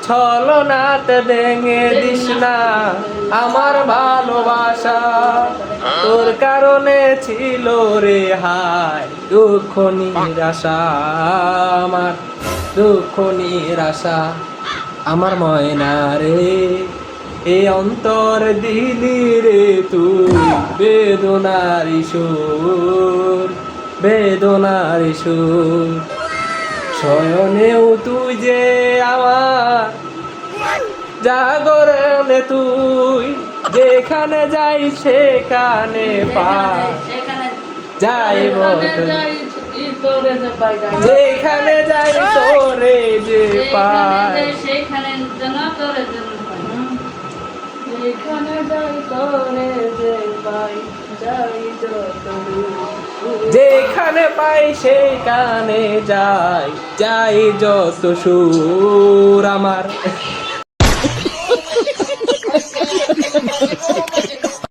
ছলনাতে ভেঙে দিস না আমার ভালোবাসা, তোর কারণে ছিল রে হায় দুঃখ নিরাশা, আমার দুঃখ নিরাশা। আমার ময়না রে এই অন্তর দিলি রে তুই বেদনার সুর, বেদনার সুর। শয়নেও তুই যে আমার, জাগরণে তুই, যেখানে যাই সেখানে পাই, যাইব যেখানে যাই তোরে যে পাই, সেখানে যেন তোরে যেন পাই, যেখানে যাই তোরে যে পাই, যাই যত দূর। যেখানে পাই সেখানে যাই, যাই যত সুর আমার।